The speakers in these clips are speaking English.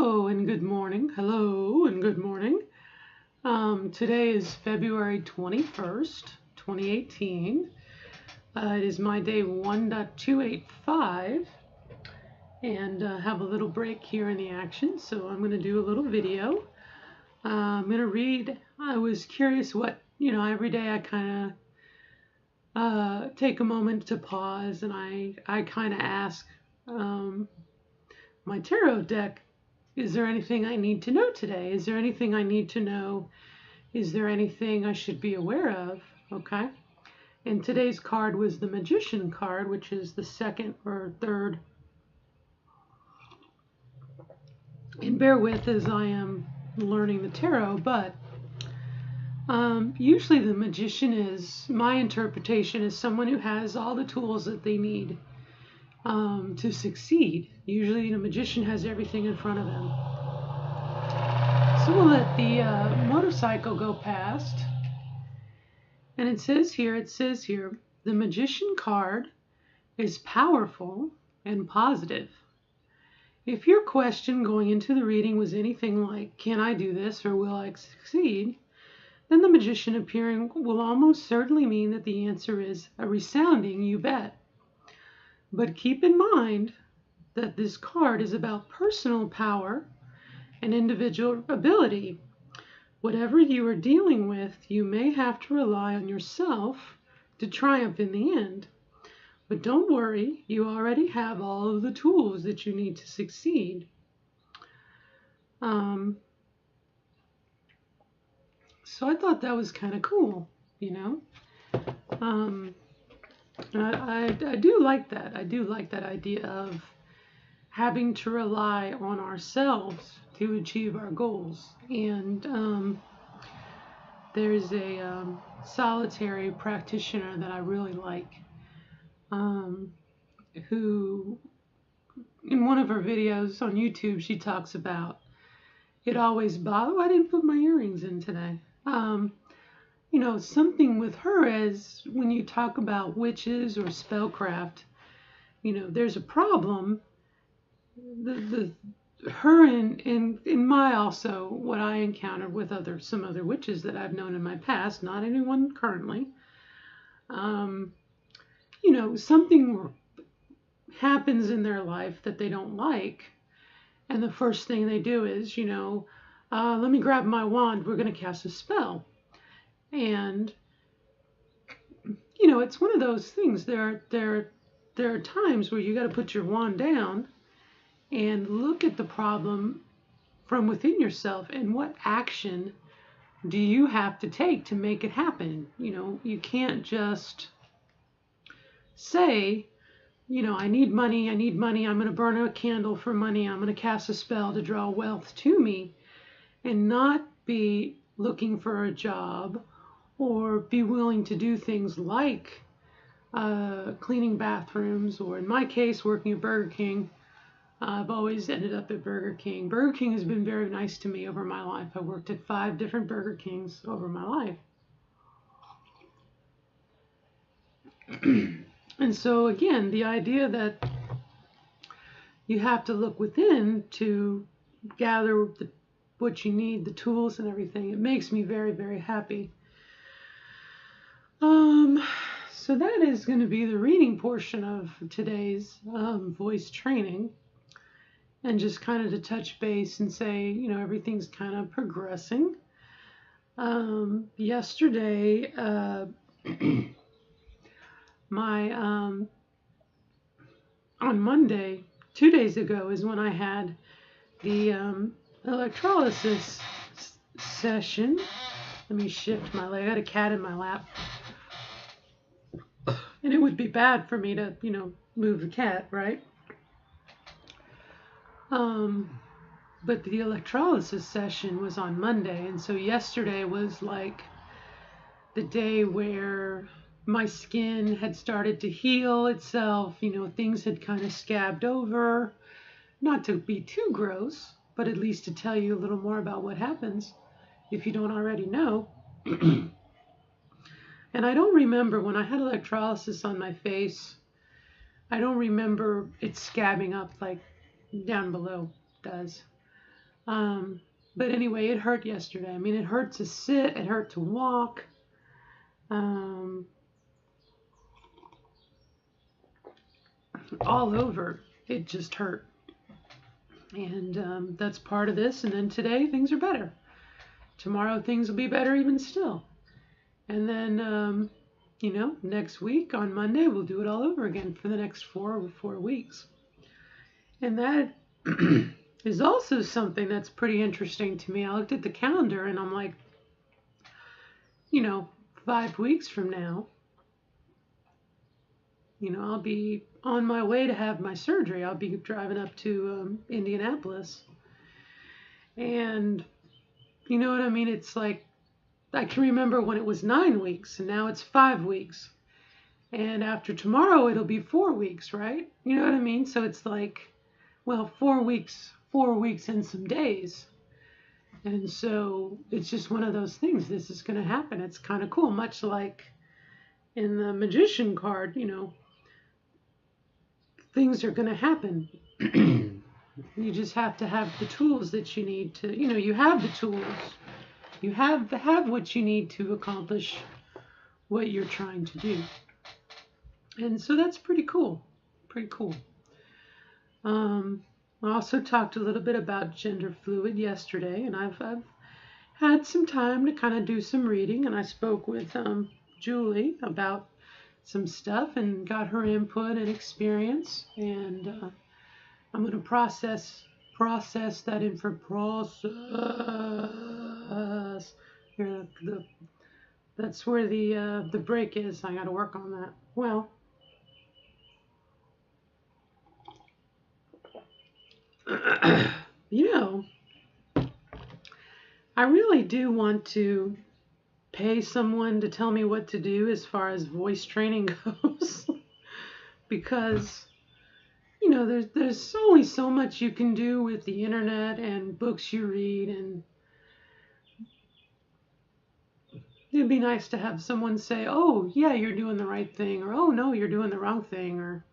Hello and good morning. Hello and good morning. Today is February 21st, 2018. It is my day 1.285 and have a little break here in the action. So I'm going to do a little video. I'm going to read. I was curious what, every day I kind of take a moment to pause and I kind of ask my tarot deck, is there anything I need to know today? Is there anything I need to know? Is there anything I should be aware of? Okay. And today's card was the Magician card, which is the second or third. And bear with as I am learning the tarot, but usually the Magician is, my interpretation is someone who has all the tools that they need to succeed. Usually the Magician has everything in front of them. So we'll let the motorcycle go past. And it says here, the Magician card is powerful and positive. If your question going into the reading was anything like, can I do this or will I succeed? Then the Magician appearing will almost certainly mean that the answer is a resounding you bet. But keep in mind that this card is about personal power and individual ability. Whatever you are dealing with, you may have to rely on yourself to triumph in the end. But don't worry, you already have all of the tools that you need to succeed. So I thought that was kind of cool, I do like that. I do like that idea of having to rely on ourselves to achieve our goals. And there's a solitary practitioner that I really like, who in one of her videos on YouTube, she talks about it always bothers. I didn't put my earrings in today. Something with her is when you talk about witches or spellcraft, there's a problem. Her and my also what I encountered with some other witches that I've known in my past, not anyone currently. Something happens in their life that they don't like, and the first thing they do is, let me grab my wand, we're going to cast a spell. And it's one of those things. There are times where you got to put your wand down and look at the problem from within yourself and what action do you have to take to make it happen. You can't just say, I need money, I'm going to burn a candle for money, I'm going to cast a spell to draw wealth to me, and not be looking for a job or be willing to do things like cleaning bathrooms, or in my case, working at Burger King. I've always ended up at Burger King. Burger King has been very nice to me over my life. I worked at 5 different Burger Kings over my life. And so again, the idea that you have to look within to gather what you need, the tools and everything, it makes me very, very happy. So that is going to be the reading portion of today's voice training. And just kind of to touch base and say, everything's kind of progressing. Yesterday, on Monday, 2 days ago, is when I had the electrolysis session. Let me shift my leg. I got a cat in my lap. And it would be bad for me to, move the cat, right? But the electrolysis session was on Monday, and so yesterday was like the day where my skin had started to heal itself, things had kind of scabbed over. Not to be too gross, but at least to tell you a little more about what happens if you don't already know. And I don't remember when I had electrolysis on my face, I don't remember it scabbing up like down below does. Um, but anyway, it hurt yesterday. I mean, it hurt to sit, it hurt to walk. Um, all over, it just hurt. And that's part of this. And then today, things are better. Tomorrow, things will be better even still. And then, next week on Monday, we'll do it all over again for the next 4 weeks. And that is also something that's pretty interesting to me. I looked at the calendar and I'm like, 5 weeks from now, I'll be on my way to have my surgery. I'll be driving up to Indianapolis. And you know what I mean? It's like, I can remember when it was 9 weeks and now it's 5 weeks. And after tomorrow, it'll be 4 weeks, right? You know what I mean? So it's like, well, 4 weeks and some days. And so it's just one of those things. This is going to happen. It's kind of cool, much like in the magician card, things are going to happen. You just have to have the tools that you need to, you have the tools. You have what you need to accomplish what you're trying to do. And so that's pretty cool. Pretty cool. I also talked a little bit about gender fluid yesterday, and I've had some time to kind of do some reading, and I spoke with Julie about some stuff and got her input and experience, and I'm going to process that Here, that's where the break is. I got to work on that. Well, I really do want to pay someone to tell me what to do as far as voice training goes. Because, there's only so much you can do with the internet and books you read, and it'd be nice to have someone say, oh, yeah, you're doing the right thing, or oh, no, you're doing the wrong thing, or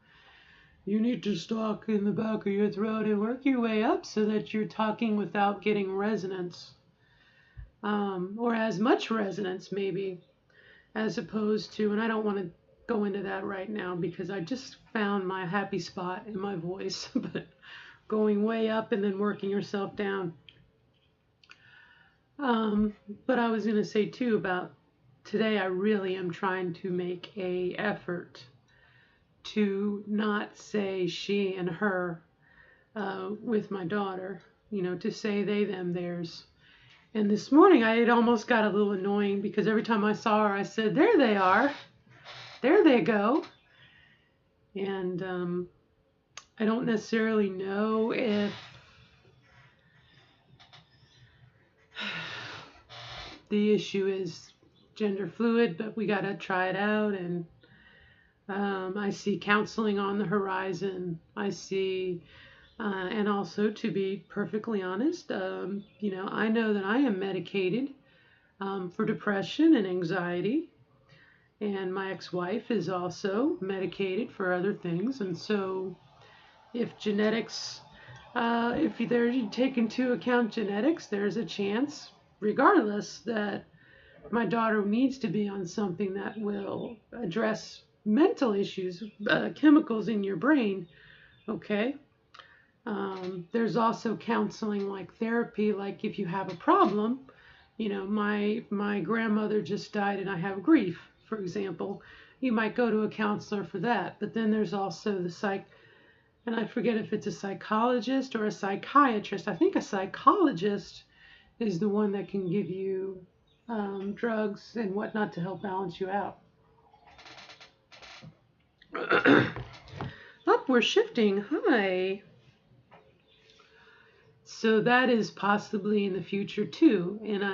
you need to talk in the back of your throat and work your way up so that you're talking without getting resonance. Or as much resonance, maybe, as opposed to, and I don't want to go into that right now because I just found my happy spot in my voice, but going way up and then working yourself down. But I was going to say too about today, I really am trying to make a effort to not say she and her with my daughter, to say they, them, theirs. And this morning it almost got a little annoying because every time I saw her, I said, there they are. There they go. And I don't necessarily know if the issue is gender fluid, but we got to try it out. And I see counseling on the horizon. I see, and also to be perfectly honest, I know that I am medicated for depression and anxiety. And my ex-wife is also medicated for other things. And so if genetics, if you take into account genetics, there's a chance, regardless, that my daughter needs to be on something that will address mental issues, chemicals in your brain. Okay. There's also counseling like therapy, like if you have a problem, my grandmother just died and I have grief, for example, you might go to a counselor for that. But then there's also the and I forget if it's a psychologist or a psychiatrist. I think a psychologist is the one that can give you drugs and whatnot to help balance you out. Up, we're shifting. Hi. So that is possibly in the future too. And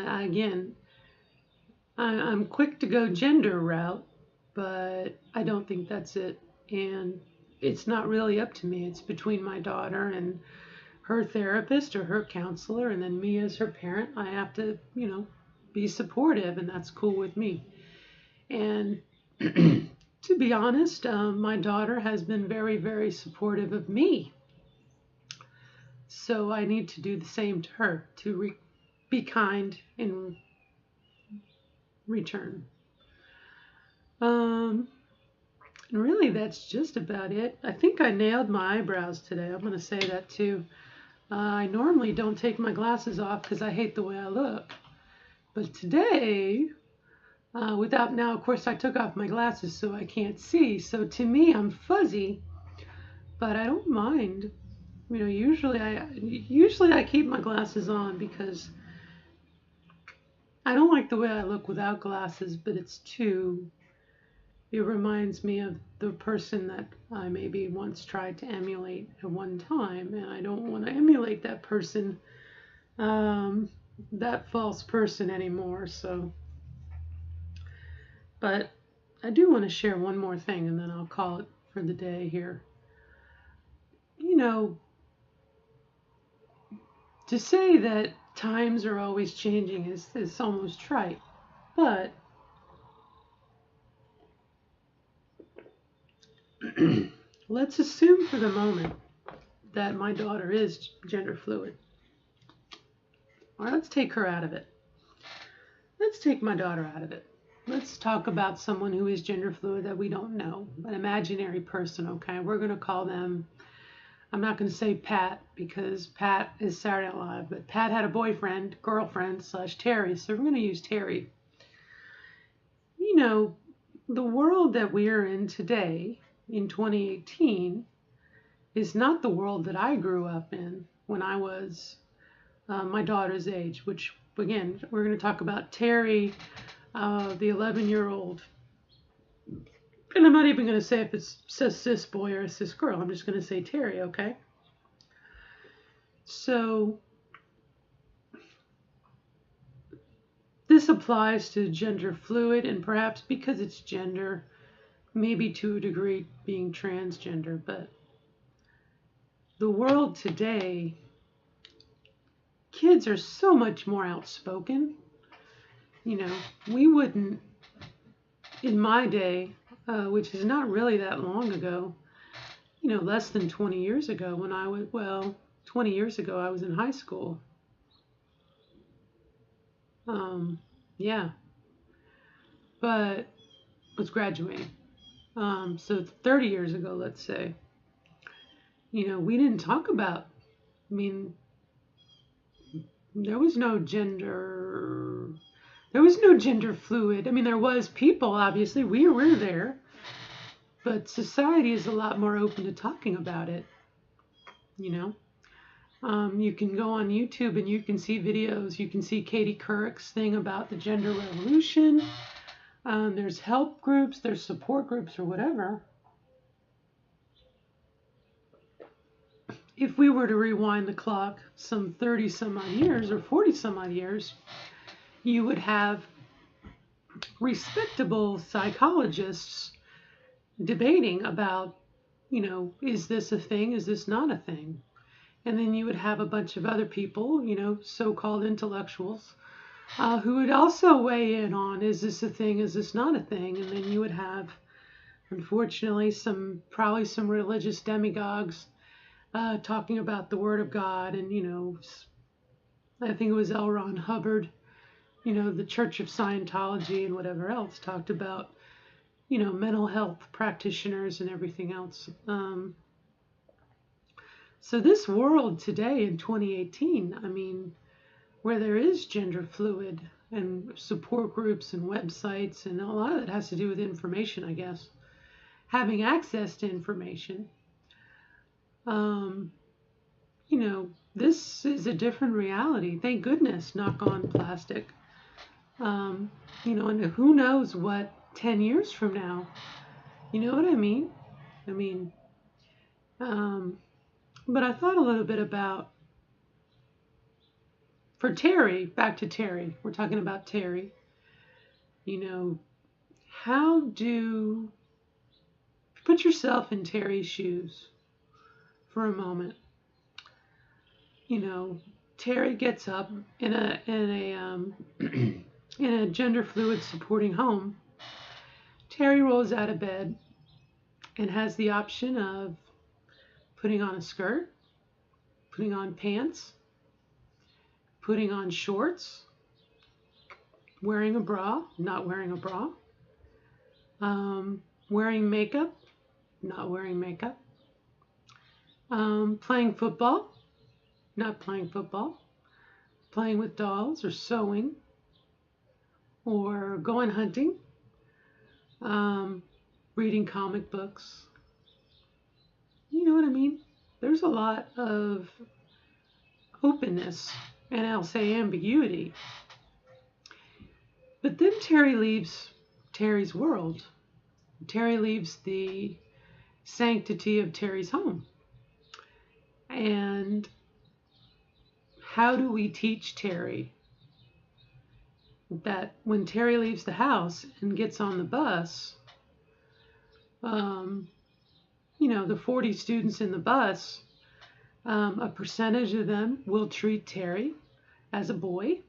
I'm quick to go gender route, but I don't think that's it. And it's not really up to me. It's between my daughter and her therapist or her counselor, and then me as her parent. I have to, be supportive, and that's cool with me. And to be honest, my daughter has been very, very supportive of me. So I need to do the same to her, to be kind in return. And really, that's just about it. I think I nailed my eyebrows today. I'm going to say that too. I normally don't take my glasses off because I hate the way I look. But today, now, of course, I took off my glasses so I can't see. So to me, I'm fuzzy, but I don't mind. You know, usually I keep my glasses on because I don't like the way I look without glasses, but it reminds me of the person that I maybe once tried to emulate at one time, and I don't want to emulate that person, that false person anymore. So, but I do want to share one more thing, and then I'll call it for the day here. You know, to say that times are always changing is almost trite, but let's assume for the moment that my daughter is gender fluid. Or let's take her out of it. Let's take my daughter out of it. Let's talk about someone who is gender fluid that we don't know, an imaginary person, okay? We're going to call them, I'm not going to say Pat because Pat is Saturday Night Live, but Pat had a boyfriend, girlfriend / Terry, so we're going to use Terry. You know, the world that we are in today, in 2018, is not the world that I grew up in when I was my daughter's age, which, again, we're going to talk about Terry, the 11-year-old. And I'm not even going to say if it says cis boy or cis girl. I'm just going to say Terry, okay? So this applies to gender fluid, and perhaps because it's gender, maybe to a degree being transgender, but the world today, kids are so much more outspoken. You know, we wouldn't, in my day, which is not really that long ago, you know, less than 20 years ago when 20 years ago I was in high school. Yeah, but was graduating. So 30 years ago, let's say, you know, we didn't talk about, I mean, there was no gender fluid. I mean, there was people, obviously, we were there, but society is a lot more open to talking about it, you know. You can go on YouTube and you can see videos. You can see Katie Couric's thing about the gender revolution. There's help groups, there's support groups or whatever. If we were to rewind the clock some 30 some odd years or 40 some odd years, you would have respectable psychologists debating about, you know, is this a thing? Is this not a thing? And then you would have a bunch of other people, you know, so-called intellectuals, who would also weigh in on, is this a thing? Is this not a thing? And then you would have, unfortunately, probably some religious demagogues talking about the Word of God. And, you know, I think it was L. Ron Hubbard, you know, the Church of Scientology and whatever else talked about, you know, mental health practitioners and everything else. So this world today in 2018, I mean, where there is gender fluid and support groups and websites, and a lot of it has to do with information, I guess, having access to information. You know, this is a different reality. Thank goodness, knock on plastic. You know, and who knows what 10 years from now, you know what I mean? I mean, but I thought a little bit about, for Terry, back to Terry, we're talking about Terry, you know, put yourself in Terry's shoes for a moment. You know, Terry gets up in a in a gender fluid supporting home. Terry rolls out of bed and has the option of putting on a skirt, putting on pants, putting on shorts, wearing a bra, not wearing a bra, wearing makeup, not wearing makeup, playing football, not playing football, playing with dolls or sewing or going hunting, reading comic books. You know what I mean? There's a lot of openness and I'll say ambiguity. But then Terry leaves Terry's world. Terry leaves the sanctity of Terry's home. And how do we teach Terry that when Terry leaves the house and gets on the bus, the 40 students in the bus, a percentage of them will treat Terry as a boy.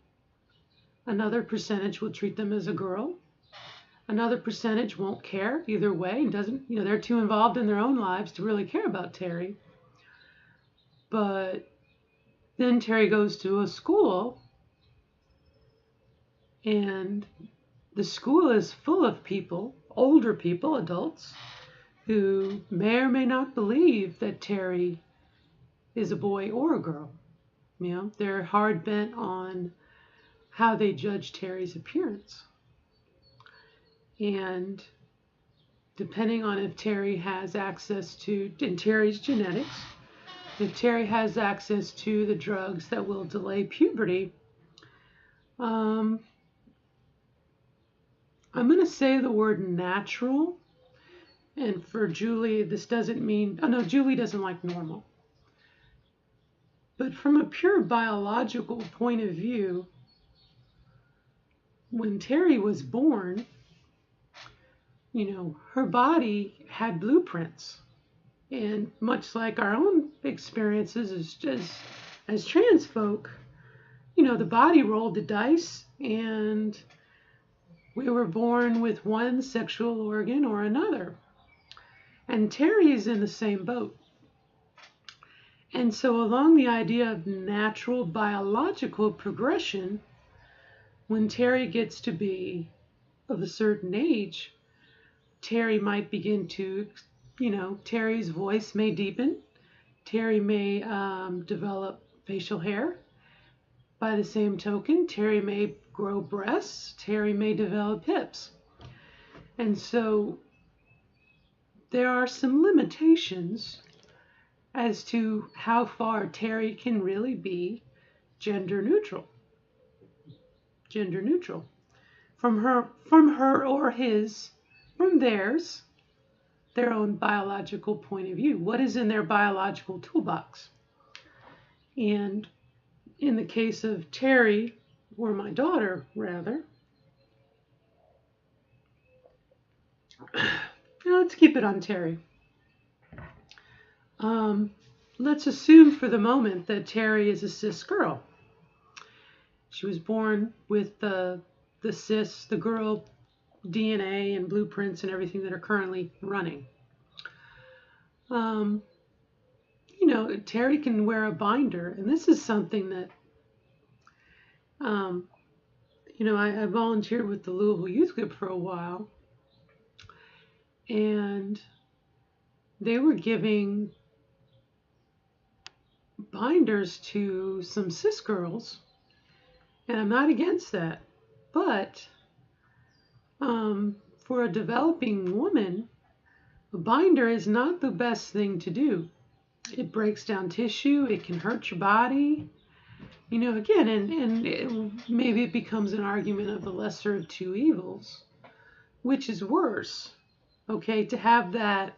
Another percentage will treat them as a girl. Another percentage won't care either way and doesn't, they're too involved in their own lives to really care about Terry. But then Terry goes to a school and the school is full of people, older people, adults, who may or may not believe that Terry is a boy or a girl. They're hard bent on how they judge Terry's appearance. And depending on if Terry has access to, in Terry's genetics, if Terry has access to the drugs that will delay puberty, I'm going to say the word natural. And for Julie, this doesn't mean, Julie doesn't like normal. But from a pure biological point of view, when Terry was born, her body had blueprints. And much like our own experiences as trans folk, the body rolled the dice and we were born with one sexual organ or another. And Terry is in the same boat. And so along the idea of natural biological progression, when Terry gets to be of a certain age, Terry might begin to, Terry's voice may deepen. Terry may develop facial hair. By the same token, Terry may grow breasts. Terry may develop hips. And so there are some limitations as to how far Terry can really be gender neutral. Gender neutral. From her or his, from theirs, their own biological point of view. What is in their biological toolbox? And in the case of Terry, or my daughter rather, let's keep it on Terry. Let's assume for the moment that Terry is a cis girl. She was born with the cis, the girl DNA and blueprints and everything that are currently running. Terry can wear a binder, and this is something that, I volunteered with the Louisville Youth Group for a while, and they were giving binders to some cis girls, and I'm not against that, but for a developing woman, a binder is not the best thing to do. It breaks down tissue, it can hurt your body, again, and maybe it becomes an argument of the lesser of two evils. Which is worse, okay, to have that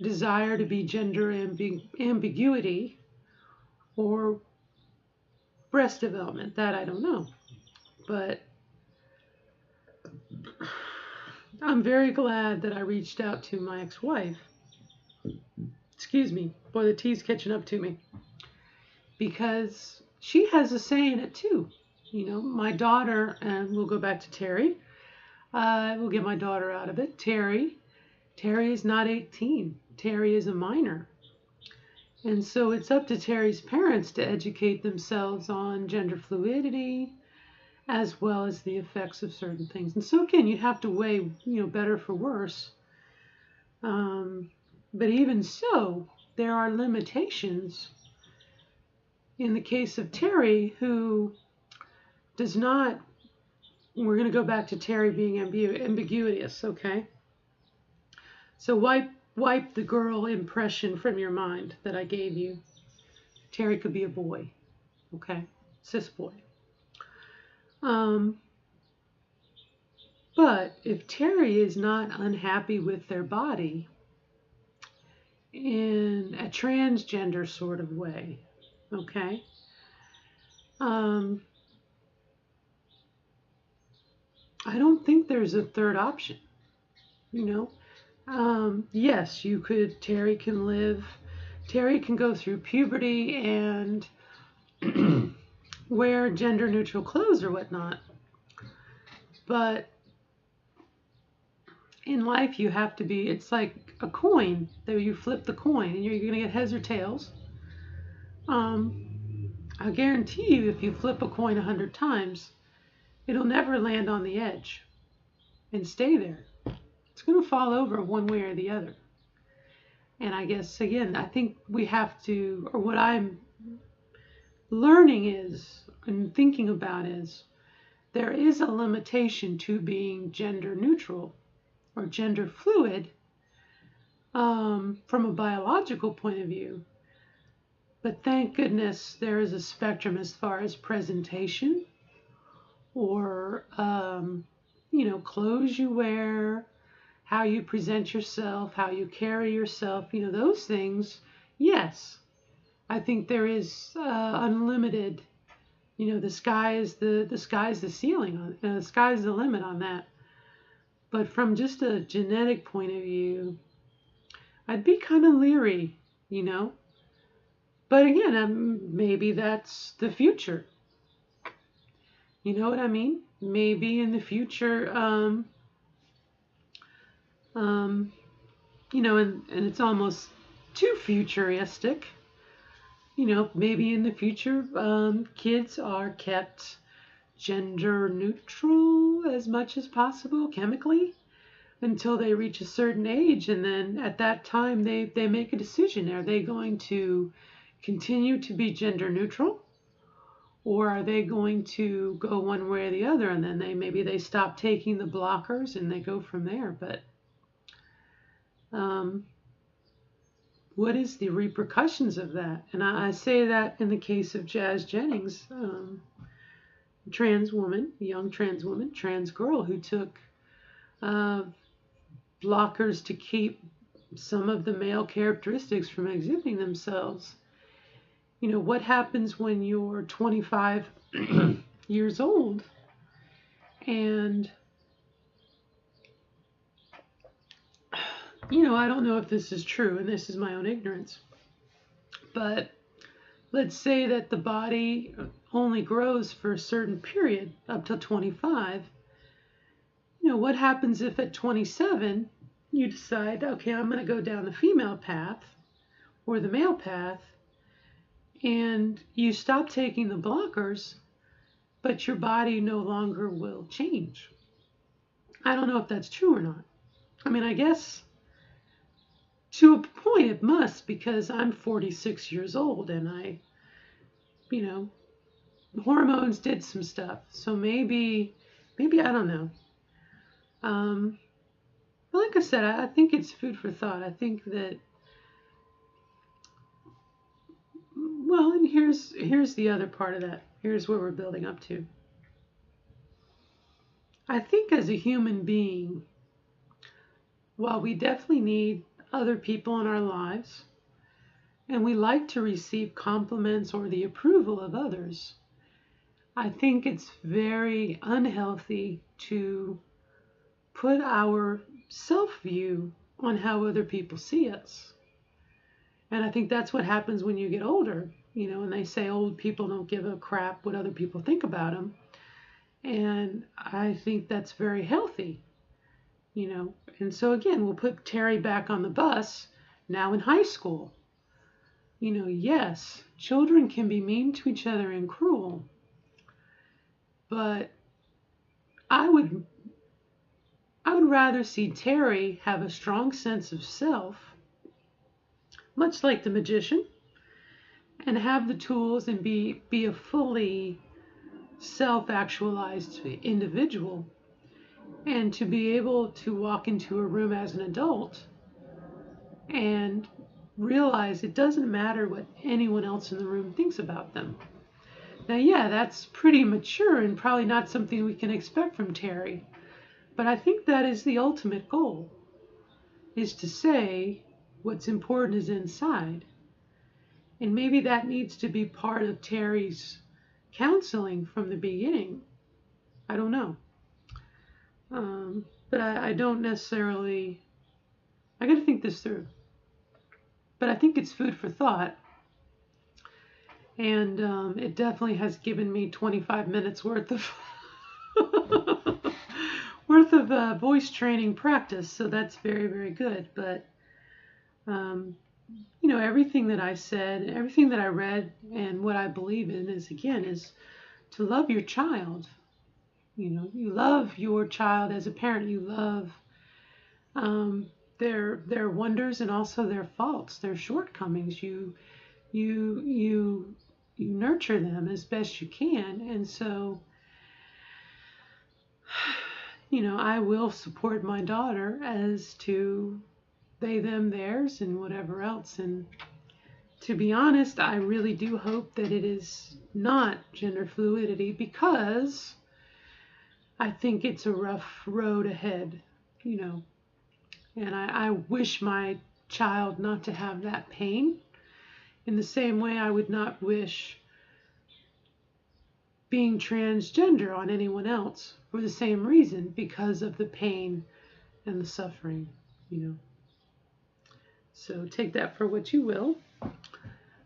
desire to be gender ambiguity or breast development, that I don't know. But I'm very glad that I reached out to my ex-wife. Excuse me, boy, the tea's catching up to me. Because she has a say in it too. My daughter, and we'll go back to Terry. We'll get my daughter out of it. Terry is not 18. Terry is a minor. And so it's up to Terry's parents to educate themselves on gender fluidity as well as the effects of certain things. And so again, you have to weigh, better for worse. But even so, there are limitations in the case of Terry, who does not, we're going to go back to Terry being ambiguous, okay? So wipe the girl impression from your mind that I gave you. Terry could be a boy, okay? Cis boy. But if Terry is not unhappy with their body in a transgender sort of way, okay? I don't think there's a third option, Yes, Terry can go through puberty and wear gender neutral clothes or whatnot. But in life, you have to be, it's like a coin. There you flip the coin and you're going to get heads or tails. I guarantee you, if you flip a coin 100 times, it'll never land on the edge and stay there. It's going to fall over one way or the other. And I guess, again, I think we have to, or what I'm learning is, and thinking about is, there is a limitation to being gender neutral or gender fluid from a biological point of view. But thank goodness there is a spectrum as far as presentation or, clothes you wear, how you present yourself, how you carry yourself, those things. Yes, I think there is unlimited. The sky is the ceiling on, the sky's the limit on that. But from just a genetic point of view, I'd be kind of leery, But again, maybe that's the future. You know what I mean? Maybe in the future, and it's almost too futuristic. Maybe in the future, kids are kept gender neutral as much as possible chemically until they reach a certain age, and then at that time they make a decision. Are they going to continue to be gender neutral, or are they going to go one way or the other, and then maybe they stop taking the blockers and they go from there. But what is the repercussions of that? And I say that in the case of Jazz Jennings, trans woman, trans girl who took blockers to keep some of the male characteristics from exhibiting themselves. What happens when you're 25 years old and I don't know if this is true, and this is my own ignorance, but let's say that the body only grows for a certain period up to 25. What happens if at 27 you decide, okay, I'm going to go down the female path or the male path, and you stop taking the blockers, but your body no longer will change? I don't know if that's true or not. I mean, I guess to a point it must, because I'm 46 years old and hormones did some stuff. So maybe I don't know. But like I said, I think it's food for thought. I think that, well, and here's the other part of that. Here's where we're building up to. I think as a human being, while we definitely need other people in our lives, and we like to receive compliments or the approval of others, I think it's very unhealthy to put our self-view on how other people see us. And I think that's what happens when you get older, and they say old people don't give a crap what other people think about them. And I think that's very healthy, And so again, we'll put Terry back on the bus now in high school. yes, children can be mean to each other and cruel, but I would I would rather see Terry have a strong sense of self, much like the magician, and have the tools and be a fully self-actualized individual, and to be able to walk into a room as an adult and realize it doesn't matter what anyone else in the room thinks about them. Now, yeah, that's pretty mature and probably not something we can expect from Terry, but I think that is the ultimate goal, is to say what's important is inside. And maybe that needs to be part of Terry's counseling from the beginning. I don't know. But I don't necessarily, I got to think this through. But I think it's food for thought. And it definitely has given me 25 minutes worth of voice training practice. So that's very, very good. But everything that I said, everything that I read, and what I believe in is to love your child. You love your child as a parent. You love their wonders and also their faults, their shortcomings. You nurture them as best you can, and so I will support my daughter as to they, them, theirs, and whatever else. And to be honest, I really do hope that it is not gender fluidity, because I think it's a rough road ahead, and I wish my child not to have that pain in the same way I would not wish being transgender on anyone else for the same reason, because of the pain and the suffering, So take that for what you will.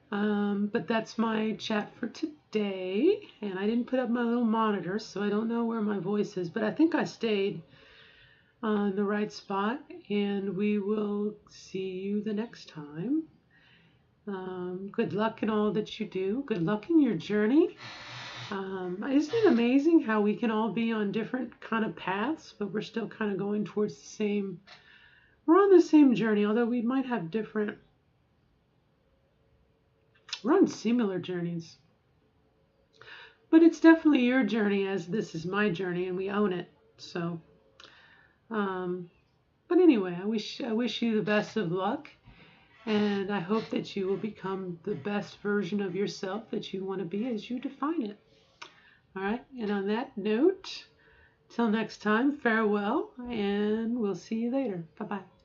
But that's my chat for today, and I didn't put up my little monitor, so I don't know where my voice is, but I think I stayed on the right spot, and we will see you the next time. Good luck in all that you do. Good luck in your journey. Isn't it amazing how we can all be on different kind of paths, but we're still kind of going towards we're on the same journey, although we might have we're on similar journeys. But it's definitely your journey, as this is my journey, and we own it. So, but anyway, I wish you the best of luck, and I hope that you will become the best version of yourself that you want to be as you define it. All right, and on that note, till next time, farewell, and we'll see you later. Bye-bye.